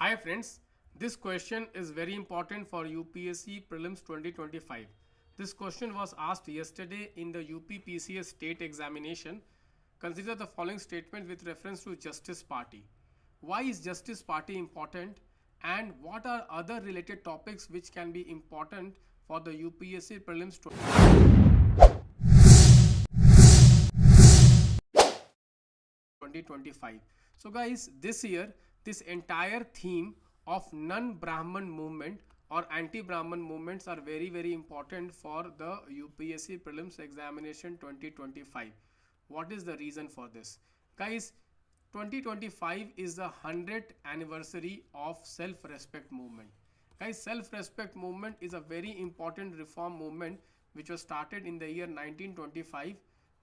Hi friends, this question is very important for UPSC Prelims 2025. This question was asked yesterday in the UPPCS state examination. Consider the following statement with reference to Justice Party. Why is Justice Party important and what are other related topics which can be important for the UPSC Prelims 2025. So guys, this year this entire theme of non-Brahman movement or anti-Brahman movements are very important for the UPSC Prelims examination 2025. What is the reason for this? Guys, 2025 is the 100th anniversary of self-respect movement. Guys, self-respect movement is a very important reform movement which was started in the year 1925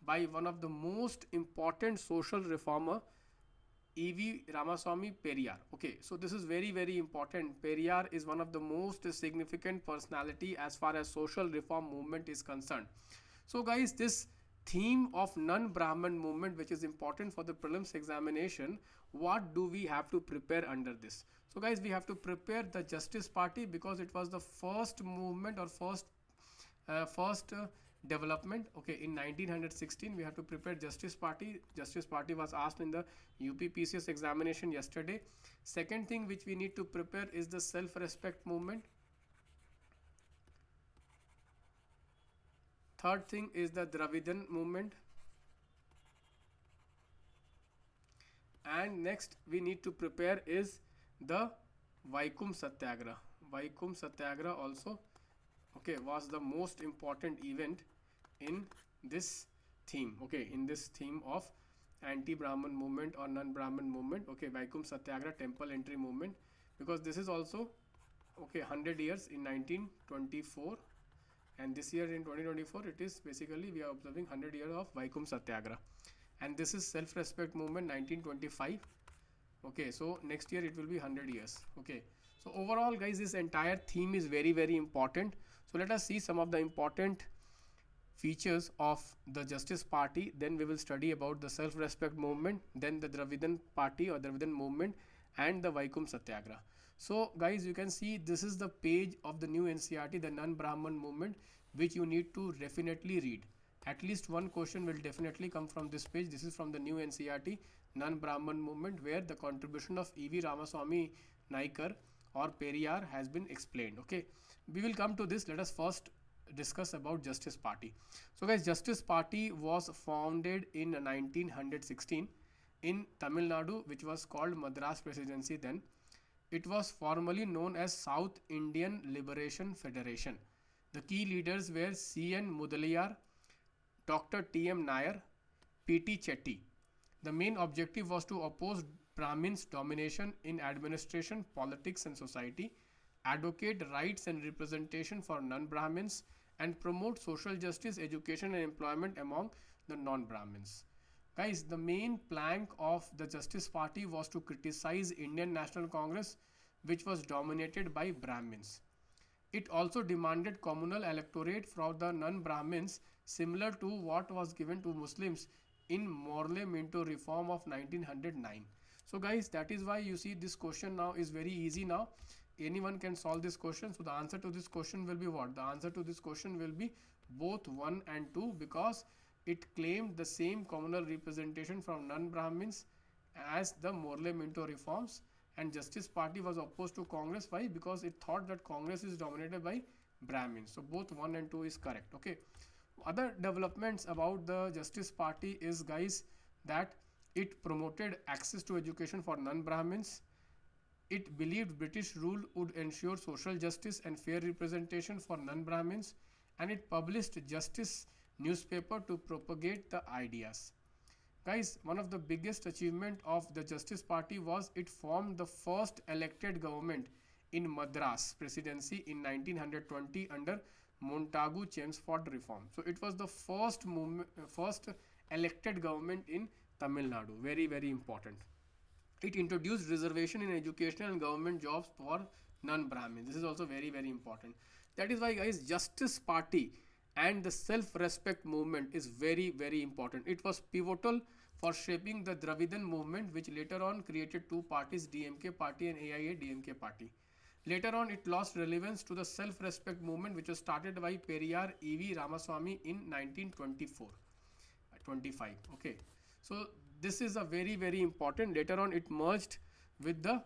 by one of the most important social reformer, E.V. Ramaswamy Periyar. Okay, so this is very important. Periyar is one of the most significant personality as far as social reform movement is concerned. So guys, this theme of non-Brahman movement, which is important for the prelims examination, what do we have to prepare under this? So guys, we have to prepare the Justice Party because it was the first movement or first development. Okay, in 1916 we have to prepare Justice Party. Justice Party was asked in the UPPCS examination yesterday. Second thing which we need to prepare is the self-respect movement. Third thing is the Dravidian movement. And next we need to prepare is the Vaikom Satyagraha. Vaikom Satyagraha also, okay, was the most important event in this theme. Okay, in this theme of anti-Brahman movement or non-Brahman movement. Okay, Vaikom Satyagraha temple entry movement, because this is also, okay, 100 years in 1924, and this year in 2024 it is basically we are observing 100 years of Vaikom Satyagraha, and this is self-respect movement 1925. Okay, so next year it will be 100 years. Okay, so overall guys, this entire theme is very important. So let us see some of the important features of the Justice Party, then we will study about the self-respect movement, then the Dravidian Party or Dravidian movement, and the Vaikom Satyagraha. So guys, you can see this is the page of the new NCERT, the non-Brahman movement, which you need to definitely read. At least one question will definitely come from this page. This is from the new NCERT, non-Brahman movement, where the contribution of E.V. Ramaswamy Naikar or Periyar has been explained. Okay, we will come to this. Let us first discuss about Justice Party. So guys, Justice Party was founded in 1916 in Tamil Nadu, which was called Madras Presidency then. It was formerly known as South Indian Liberation Federation. The key leaders were C.N. Mudaliar, Dr. T.M. Nair, P.T. Chetty. The main objective was to oppose Brahmins' domination in administration, politics and society, advocate rights and representation for non-Brahmins, and promote social justice, education and employment among the non-Brahmins. Guys, the main plank of the Justice Party was to criticize Indian National Congress, which was dominated by Brahmins. It also demanded communal electorate from the non-Brahmins, similar to what was given to Muslims in Morley Minto reform of 1909. So guys, that is why you see this question now is very easy now. Anyone can solve this question. So the answer to this question will be what? The answer to this question will be both 1 and 2, because it claimed the same communal representation from non-Brahmins as the Morley Minto reforms, and Justice Party was opposed to Congress. Why? Because it thought that Congress is dominated by Brahmins. So both 1 and 2 is correct. Okay. Other developments about the Justice Party is, guys, that it promoted access to education for non-Brahmins. It believed British rule would ensure social justice and fair representation for non-Brahmins, and it published Justice newspaper to propagate the ideas. Guys, one of the biggest achievement of the Justice Party was it formed the first elected government in Madras Presidency in 1920 under Montagu Chelmsford reform. So it was the first elected government in Tamil Nadu. Very important. It introduced reservation in educational and government jobs for non-Brahmins. This is also very important. That is why, guys, Justice Party and the self-respect movement is very important. It was pivotal for shaping the Dravidian movement, which later on created two parties, DMK party and AIA-DMK party. Later on, it lost relevance to the self-respect movement, which was started by Periyar E.V. Ramaswamy in 1925. Okay, so this is a very, very important. Later on, it merged with the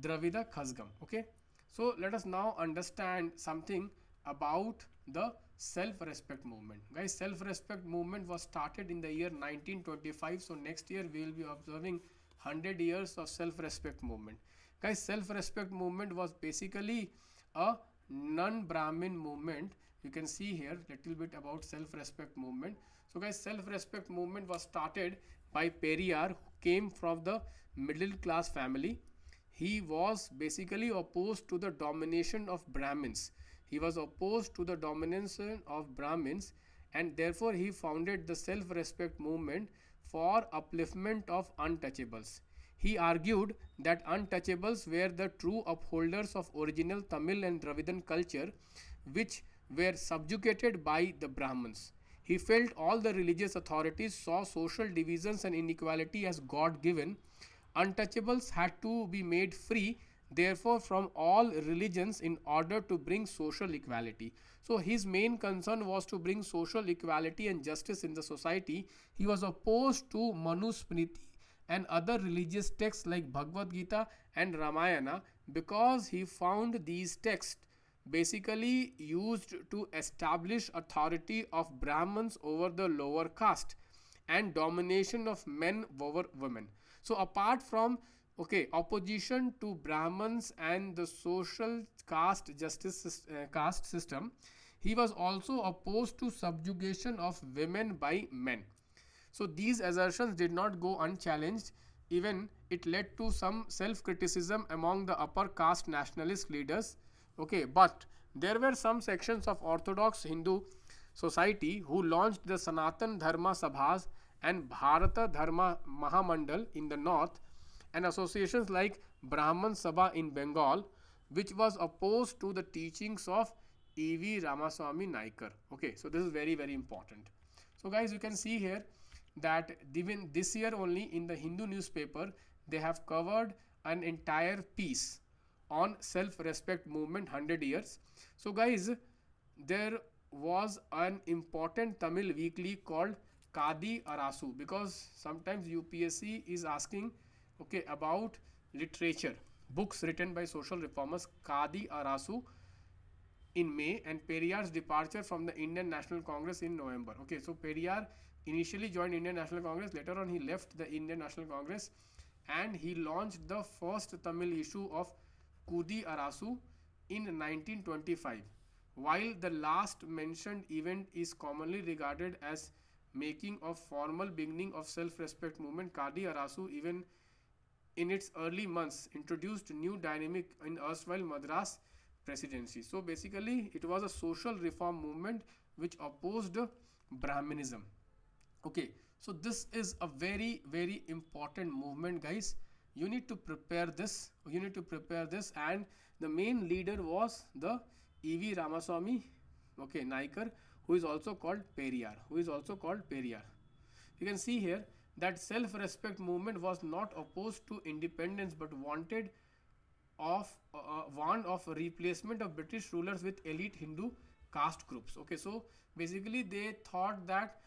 Dravida Khasgam. Okay, so let us now understand something about the self-respect movement. Guys, self-respect movement was started in the year 1925. So next year we will be observing 100 years of self-respect movement. Guys, self-respect movement was basically a non-Brahmin movement. You can see here little bit about self-respect movement. So guys, self-respect movement was started by Periyar, who came from the middle class family. He was basically opposed to the domination of Brahmins. He was opposed to the dominance of Brahmins, and therefore he founded the self-respect movement for upliftment of untouchables. He argued that untouchables were the true upholders of original Tamil and Dravidian culture, which were subjugated by the Brahmins. He felt all the religious authorities saw social divisions and inequality as God-given. Untouchables had to be made free, therefore, from all religions in order to bring social equality. So his main concern was to bring social equality and justice in the society. He was opposed to Manusmriti and other religious texts like Bhagavad Gita and Ramayana, because he found these texts basically used to establish authority of Brahmins over the lower caste and domination of men over women. So apart from opposition to Brahmins and the social caste justice caste system, he was also opposed to subjugation of women by men. So these assertions did not go unchallenged. Even it led to some self-criticism among the upper caste nationalist leaders. Okay, but there were some sections of Orthodox Hindu society who launched the Sanatan Dharma Sabhas and Bharata Dharma Mahamandal in the north, and associations like Brahman Sabha in Bengal, which was opposed to the teachings of E.V. Ramaswamy Naikar. Okay, so this is very, very important. So guys, you can see here that even this year only in the Hindu newspaper, they have covered an entire piece on self-respect movement 100 years. So guys, there was an important Tamil weekly called Kadi Arasu, because sometimes UPSC is asking about literature, books written by social reformers. Kadi Arasu in May, and Periyar's departure from the Indian National Congress in November. Okay, so Periyar initially joined Indian National Congress, later on he left the Indian National Congress, and he launched the first Tamil issue of Kudi Arasu in 1925. While the last mentioned event is commonly regarded as making of formal beginning of self-respect movement, Kadi Arasu, even in its early months, introduced new dynamic in erstwhile Madras presidency. So basically it was a social reform movement which opposed Brahminism. Okay, so this is a very, very important movement, guys. You need to prepare this. And the main leader was the E.V. Ramaswamy, Naikar, who is also called Periyar. You can see here that self-respect movement was not opposed to independence, but warned of a replacement of British rulers with elite Hindu caste groups. Okay, so basically they thought that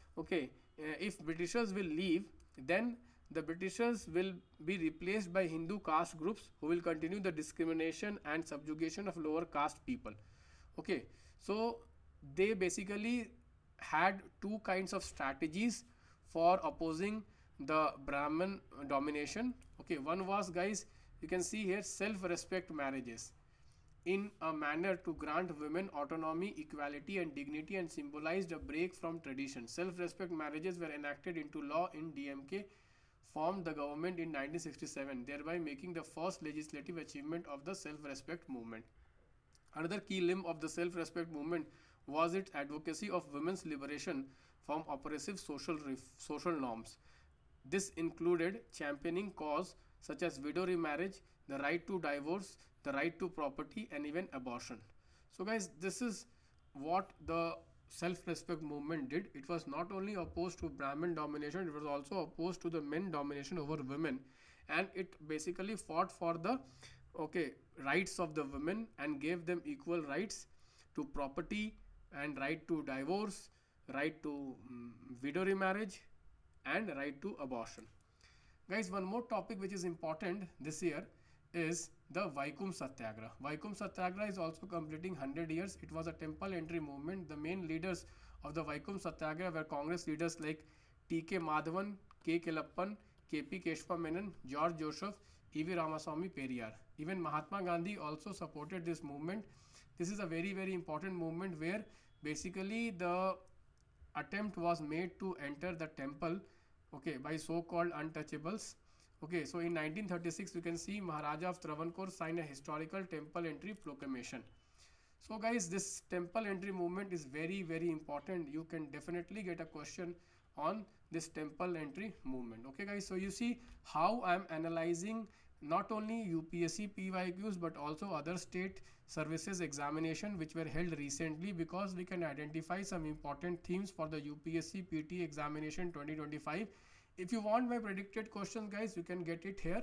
if Britishers will leave, then the Britishers will be replaced by Hindu caste groups who will continue the discrimination and subjugation of lower caste people. Okay, so they basically had two kinds of strategies for opposing the Brahmin domination. Okay, one was, guys, you can see here, self-respect marriages in a manner to grant women autonomy, equality and dignity, and symbolized a break from tradition. Self-respect marriages were enacted into law in DMK, formed the government in 1967, thereby making the first legislative achievement of the self-respect movement. Another key limb of the self-respect movement was its advocacy of women's liberation from oppressive social norms. This included championing causes such as widow remarriage, the right to divorce, the right to property, and even abortion. So guys, this is what the self-respect movement did, it was not only opposed to Brahmin domination, it was also opposed to the men domination over women, and it basically fought for the rights of the women and gave them equal rights to property and right to divorce, right to widow remarriage, and right to abortion. Guys, one more topic which is important this year is the Vaikom Satyagraha. Vaikom Satyagraha is also completing 100 years. It was a temple entry movement. The main leaders of the Vaikom Satyagraha were Congress leaders like T.K. Madhavan, K. Kelappan, K.P. Keshava Menon, George Joseph, E.V. Ramaswamy Periyar. Even Mahatma Gandhi also supported this movement. This is a very, very important movement where basically the attempt was made to enter the temple by so-called untouchables. So in 1936 you can see Maharaja of Travancore signed a historical temple entry proclamation. So guys, this temple entry movement is very, very important. You can definitely get a question on this temple entry movement. Okay guys, so you see how I am analyzing not only UPSC PYQs but also other state services examination which were held recently, because we can identify some important themes for the UPSC PT examination 2025. If you want my predicted questions, guys, you can get it here.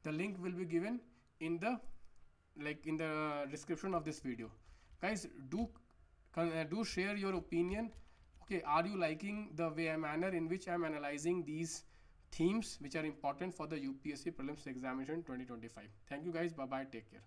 The link will be given in the description of this video. Guys, do share your opinion. Are you liking the manner in which I am analyzing these themes which are important for the UPSC Prelims examination 2025? Thank you guys. Bye bye. Take care.